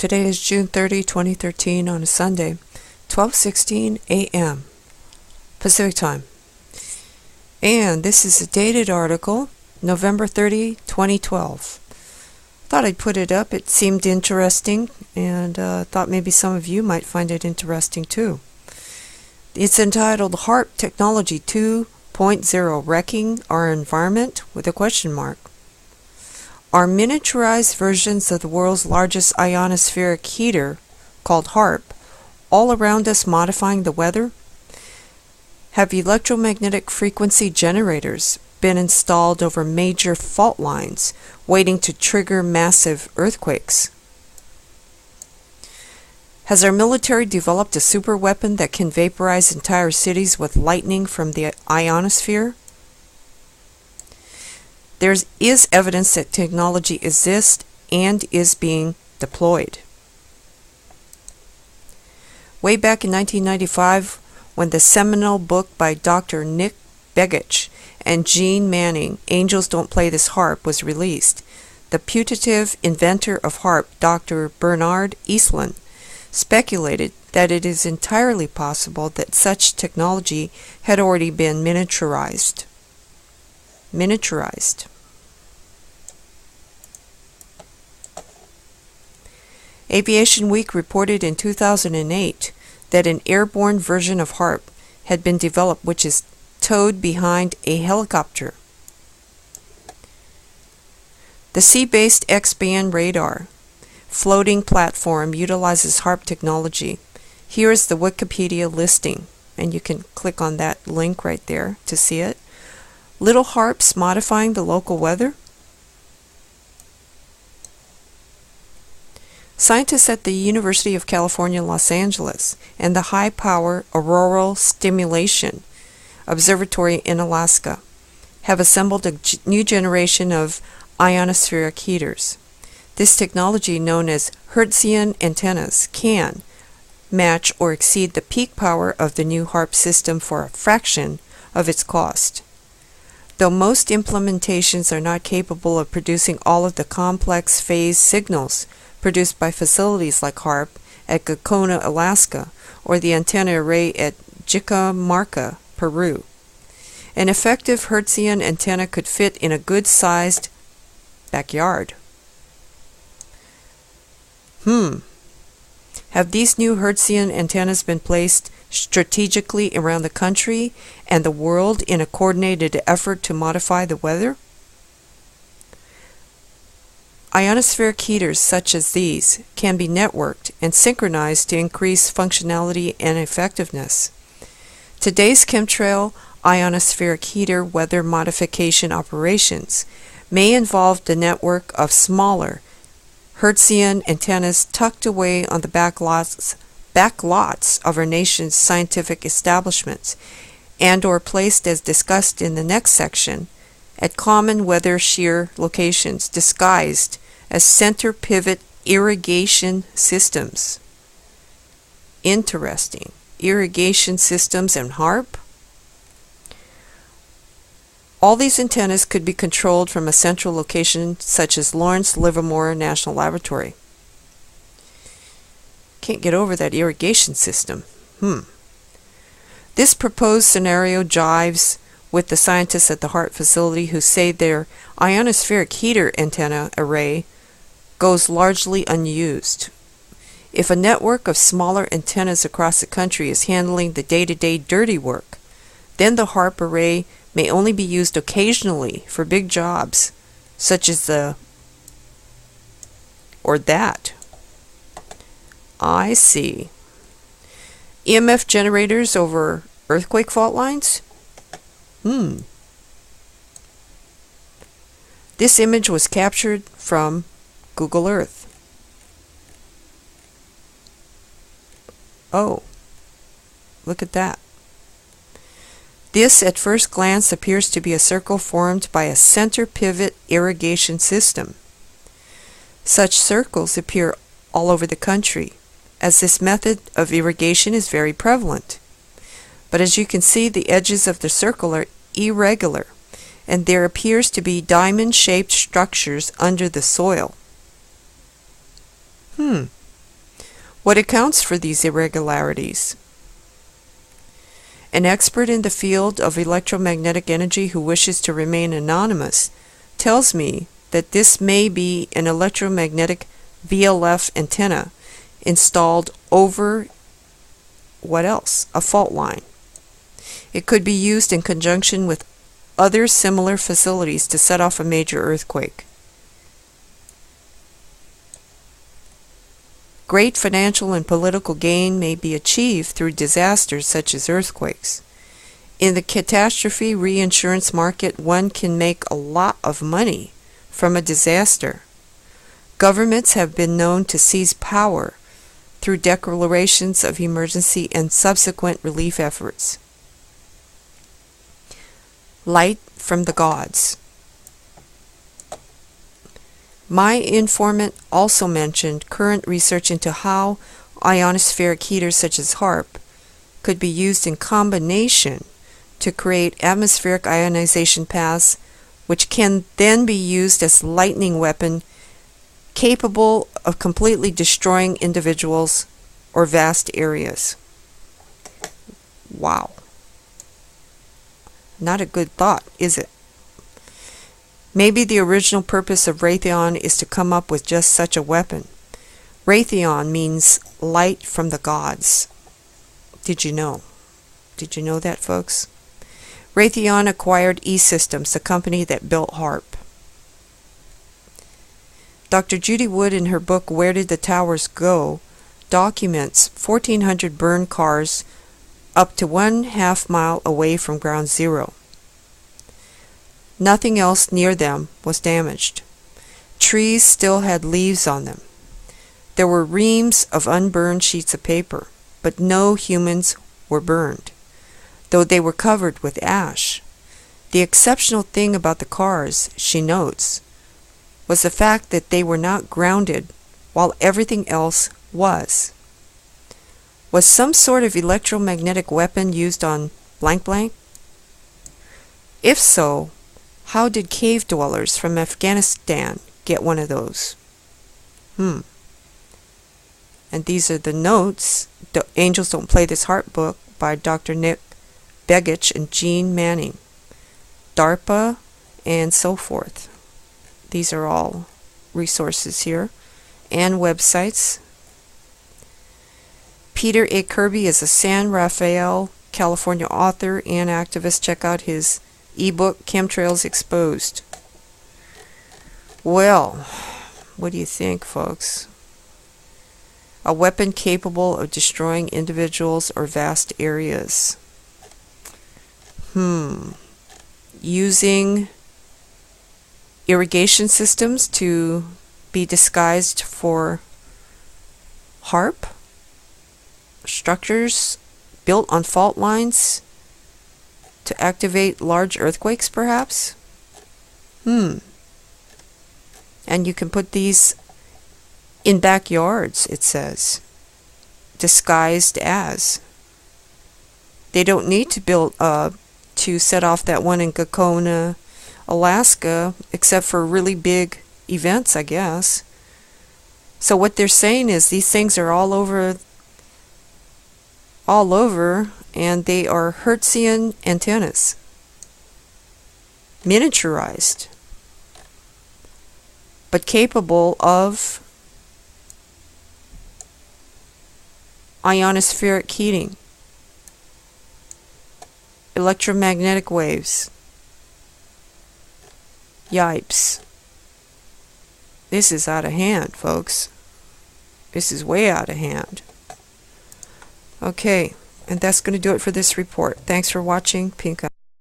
Today is June 30, 2013 on a Sunday, 12:16 a.m. Pacific Time. And this is a dated article, November 30, 2012. Thought I'd put it up. It seemed interesting, and thought maybe some of you might find it interesting too. It's entitled Haarp Technology 2.0 Wrecking Our Environment with a question mark. Are miniaturized versions of the world's largest ionospheric heater, called Haarp, all around us modifying the weather? Have electromagnetic frequency generators been installed over major fault lines, waiting to trigger massive earthquakes? Has our military developed a superweapon that can vaporize entire cities with lightning from the ionosphere? There is evidence that technology exists and is being deployed. Way back in 1995, when the seminal book by Dr. Nick Begich and Gene Manning, Angels Don't Play This Harp, was released, the putative inventor of Haarp, Dr. Bernard Eastlund, speculated that it is entirely possible that such technology had already been miniaturized. Aviation Week reported in 2008 that an airborne version of Haarp had been developed which is towed behind a helicopter. The sea-based X-band radar floating platform utilizes Haarp technology. Here is the Wikipedia listing, and you can click on that link right there to see it. Little Haarps modifying the local weather. Scientists at the University of California, Los Angeles, and the High Power Auroral Stimulation Observatory in Alaska have assembled a new generation of ionospheric heaters. This technology, known as Hertzian antennas, can match or exceed the peak power of the new Haarp system for a fraction of its cost. Though most implementations are not capable of producing all of the complex phase signals produced by facilities like Haarp at Gacona, Alaska, or the antenna array at Jicamarca, Peru. An effective Hertzian antenna could fit in a good-sized backyard. Have these new Hertzian antennas been placed strategically around the country and the world in a coordinated effort to modify the weather? Ionospheric heaters such as these can be networked and synchronized to increase functionality and effectiveness. Today's chemtrail ionospheric heater weather modification operations may involve the network of smaller Hertzian antennas tucked away on the back lots of our nation's scientific establishments, and or placed, as discussed in the next section, at common weather shear locations disguised as center pivot irrigation systems. Interesting. Irrigation systems and Haarp? All these antennas could be controlled from a central location such as Lawrence Livermore National Laboratory. Can't get over that irrigation system. This proposed scenario jives with the scientists at the Haarp facility who say their ionospheric heater antenna array goes largely unused. If a network of smaller antennas across the country is handling the day-to-day dirty work, then the Haarp array may only be used occasionally for big jobs, such as that. I see. EMF generators over earthquake fault lines? This image was captured from Google Earth. Oh, look at that. This, at first glance, appears to be a circle formed by a center pivot irrigation system. Such circles appear all over the country, as this method of irrigation is very prevalent. But as you can see, the edges of the circle are irregular, and there appears to be diamond-shaped structures under the soil. What accounts for these irregularities? An expert in the field of electromagnetic energy who wishes to remain anonymous tells me that this may be an electromagnetic VLF antenna installed over what else? A fault line. It could be used in conjunction with other similar facilities to set off a major earthquake. Great financial and political gain may be achieved through disasters such as earthquakes. In the catastrophe reinsurance market, one can make a lot of money from a disaster. Governments have been known to seize power through declarations of emergency and subsequent relief efforts. Light from the gods. My informant also mentioned current research into how ionospheric heaters such as Haarp could be used in combination to create atmospheric ionization paths, which can then be used as lightning weapon capable of completely destroying individuals or vast areas. Wow. Not a good thought, is it? Maybe the original purpose of Raytheon is to come up with just such a weapon. Raytheon means light from the gods. Did you know? Did you know that, folks? Raytheon acquired E-Systems, the company that built Haarp. Dr. Judy Wood, in her book Where Did the Towers Go?, documents 1,400 burned cars up to 1/2 mile away from ground zero. Nothing else near them was damaged. Trees still had leaves on them. There were reams of unburned sheets of paper, but no humans were burned, though they were covered with ash. The exceptional thing about the cars, she notes, was the fact that they were not grounded while everything else was. Was some sort of electromagnetic weapon used on blank blank? If so, how did cave dwellers from Afghanistan get one of those? And these are the notes. The Angels Don't Play This Heart book by Dr. Nick Begich and Jean Manning. DARPA and so forth. These are all resources here and websites. Peter A. Kirby is a San Rafael, California author and activist. Check out his ebook, Chemtrails Exposed. Well, what do you think, folks? A weapon capable of destroying individuals or vast areas. Using irrigation systems to be disguised for Haarp? Structures built on fault lines to activate large earthquakes, perhaps? And you can put these in backyards, it says, disguised as. They don't need to build to set off that one in Gakona, Alaska, except for really big events, I guess. So what they're saying is these things are all over, and they are Hertzian antennas, miniaturized, but capable of ionospheric heating, electromagnetic waves. Yipes. This is out of hand, folks. This is way out of hand. Okay, and that's going to do it for this report. Thanks for watching. Pink Eye.